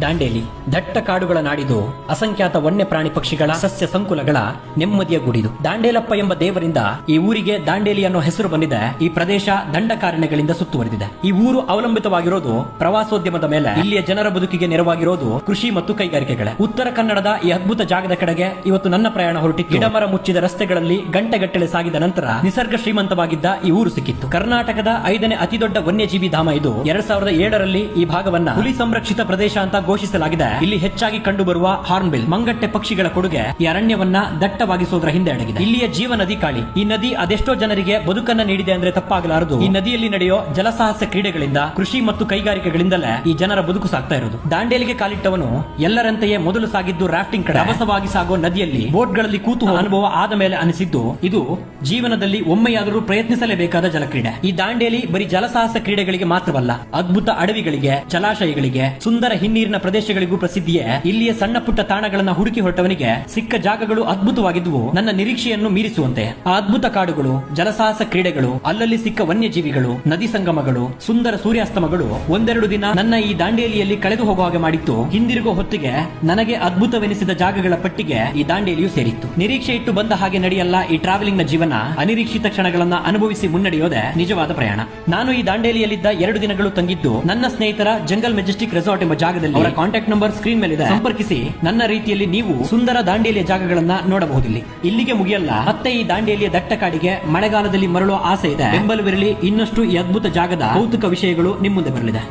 ದಾಂಡೇಲಿ ದಟ್ಟ ಕಾಡುಗಳ ನಾಡಿದು, ಅಸಂಖ್ಯಾತ ವನ್ಯ ಪ್ರಾಣಿ ಪಕ್ಷಿಗಳ ಸಸ್ಯ ಸಂಕುಲಗಳ ನೆಮ್ಮದಿಯ ಗುಡಿದು. ದಾಂಡೇಲಪ್ಪ ಎಂಬ ದೇವರಿಂದ ಈ ಊರಿಗೆ ದಾಂಡೇಲಿ ಅನ್ನೋ ಹೆಸರು ಬಂದಿದೆ. ಈ ಪ್ರದೇಶ ದಂಡಕಾರಣ್ಯಗಳಿಂದ ಸುತ್ತುವರೆದಿದೆ. ಈ ಊರು ಅವಲಂಬಿತವಾಗಿರೋದು ಪ್ರವಾಸೋದ್ಯಮದ ಮೇಲೆ. ಇಲ್ಲಿಯ ಜನರ ಬದುಕಿಗೆ ನೆರವಾಗಿರೋದು ಕೃಷಿ ಮತ್ತು ಕೈಗಾರಿಕೆಗಳೇ. ಉತ್ತರ ಕನ್ನಡದ ಈ ಅದ್ಭುತ ಜಾಗದ ಕಡೆಗೆ ಇವತ್ತು ನನ್ನ ಪ್ರಯಾಣ ಹೊರಟಿತ್ತು. ಗಿಡಮರ ಮುಚ್ಚಿದ ರಸ್ತೆಗಳಲ್ಲಿ ಗಂಟೆಗಟ್ಟಲೆ ಸಾಗಿದ ನಂತರ ನಿಸರ್ಗ ಶ್ರೀಮಂತವಾಗಿದ್ದ ಈ ಊರು ಸಿಕ್ಕಿತ್ತು. ಕರ್ನಾಟಕದ 5ನೇ ಅತಿದೊಡ್ಡ ವನ್ಯಜೀವಿ ಧಾಮ ಇದು. 2007ರಲ್ಲಿ ಈ ಭಾಗವನ್ನ ಹುಲಿ ಸಂರಕ್ಷಿತ ಪ್ರದೇಶ ಅಂತ ಘೋಷಿಸಲಾಗಿದೆ. ಇಲ್ಲಿ ಹೆಚ್ಚಾಗಿ ಕಂಡುಬರುವ ಹಾರ್ನ್ಬಿಲ್, ಮಂಗಟ್ಟೆ ಪಕ್ಷಿಗಳ ಕೊಡುಗೆ ಈ ಅರಣ್ಯವನ್ನ ದಟ್ಟವಾಗಿಸೋದ್ರ ಹಿಂದೆ ಅಡಗಿದೆ. ಇಲ್ಲಿಯ ಜೀವ ನದಿ ಕಾಳಿ. ಈ ನದಿ ಅದೆಷ್ಟೋ ಜನರಿಗೆ ಬದುಕನ್ನ ನೀಡಿದೆ ಅಂದ್ರೆ ತಪ್ಪಾಗಲಾರದು. ಈ ನದಿಯಲ್ಲಿ ನಡೆಯೋ ಜಲಸಾಹಸ ಕ್ರೀಡೆಗಳಿಂದ, ಕೃಷಿ ಮತ್ತು ಕೈಗಾರಿಕೆಗಳಿಂದಲೇ ಈ ಜನರ ಬದುಕು ಸಾಗ್ತಾ ಇರೋದು. ದಾಂಡೇಲಿಗೆ ಕಾಲಿಟ್ಟವನು ಎಲ್ಲರಂತೆಯೇ ಮೊದಲು ಸಾಗಿದ್ದು ರಾಫ್ಟಿಂಗ್ ಕಡೆ. ರಭಸವಾಗಿ ಸಾಗೋ ನದಿಯಲ್ಲಿ ಬೋಟ್ಗಳಲ್ಲಿ ಕೂತು ಅನುಭವ ಆದ ಮೇಲೆ ಅನಿಸಿದ್ದು, ಇದು ಜೀವನದಲ್ಲಿ ಒಮ್ಮೆಯಾದರೂ ಪ್ರಯತ್ನಿಸಲೇಬೇಕಾದ ಜಲಕ್ರೀಡೆ. ಈ ದಾಂಡೇಲಿ ಬರೀ ಜಲಸಾಹಸ ಕ್ರೀಡೆಗಳಿಗೆ ಮಾತ್ರವಲ್ಲ, ಅದ್ಭುತ ಅಡವಿಗಳಿಗೆ, ಜಲಾಶಯಗಳಿಗೆ, ಸುಂದರ ಹಿನ್ನೀರಿನ ಪ್ರದೇಶಗಳಿಗೂ ಪ್ರಸಿದ್ಧಿಯೇ. ಇಲ್ಲಿಯ ಸಣ್ಣ ಪುಟ್ಟ ತಾಣಗಳನ್ನ ಹುಡುಕಿ ಹೊರಟವನಿಗೆ ಸಿಕ್ಕ ಜಾಗಗಳು ಅದ್ಭುತವಾಗಿದ್ವು, ನನ್ನ ನಿರೀಕ್ಷೆಯನ್ನು ಮೀರಿಸುವಂತೆ. ಆ ಅದ್ಭುತ ಕಾಡುಗಳು, ಜಲಸಾಹಸ ಕ್ರೀಡೆಗಳು, ಅಲ್ಲಲ್ಲಿ ಸಿಕ್ಕ ವನ್ಯಜೀವಿಗಳು, ನದಿ ಸಂಗಮಗಳು, ಸುಂದರ ಸೂರ್ಯಾಸ್ತಮಗಳು ಒಂದೆರಡು ದಿನ ನನ್ನ ಈ ದಾಂಡೇಲಿಯಲ್ಲಿ ಕಳೆದು ಹೋಗುವ ಹಾಗೆ ಮಾಡಿತ್ತು. ಹಿಂದಿರುಗೋ ಹೊತ್ತಿಗೆ ನನಗೆ ಅದ್ಭುತವೆನಿಸಿದ ಜಾಗಗಳ ಪಟ್ಟಿಗೆ ಈ ದಾಂಡೇಲಿಯು ಸೇರಿತ್ತು. ನಿರೀಕ್ಷೆ ಇಟ್ಟು ಬಂದ ಹಾಗೆ ನಡೆಯಲ್ಲ ಈ ಟ್ರಾವೆಲಿಂಗ್ ನ ಜೀವನ. ಅನಿರೀಕ್ಷಿತ ಕ್ಷಣಗಳನ್ನ ಅನುಭವಿಸಿ ಮುನ್ನಡೆಯೋದೆ ನಿಜವಾದ ಪ್ರಯಾಣ. ನಾನು ಈ ದಾಂಡೇಲಿಯಲ್ಲಿದ್ದ 2 ದಿನಗಳು ತಂಗಿದ್ದು ನನ್ನ ಸ್ನೇಹಿತರ ಜಂಗಲ್ ಮೆಜೆಸ್ಟಿಕ್ ರೆಸಾರ್ಟ್ ಎಂಬ ಜಾಗದಲ್ಲಿ. ಅವರ ಕಾಂಟ್ಯಾಕ್ಟ್ ನಂಬರ್ ಸ್ಕ್ರೀನ್ ಮೇಲಿದೆ, ಸಂಪರ್ಕಿಸಿ. ನನ್ನ ರೀತಿಯಲ್ಲಿ ನೀವು ಸುಂದರ ದಾಂಡೇಲಿಯ ಜಾಗಗಳನ್ನ ನೋಡಬಹುದಿಲ್ಲಿ. ಇಲ್ಲಿಗೆ ಮುಗಿಯಲ್ಲ, ಮತ್ತೆ ಈ ದಾಂಡೇಲಿಯ ದಟ್ಟ ಕಾಡಿಗೆ ಮಳೆಗಾಲದಲ್ಲಿ ಮರಳುವ ಆಸೆ ಇದೆ. ಬೆಂಬಲವಿರಲಿ, ಇನ್ನಷ್ಟು ಈ ಅದ್ಭುತ ಜಾಗದ ಕೌತುಕ ವಿಷಯಗಳು ನಿಮ್ಮ ಮುಂದೆ ಬರಲಿದೆ.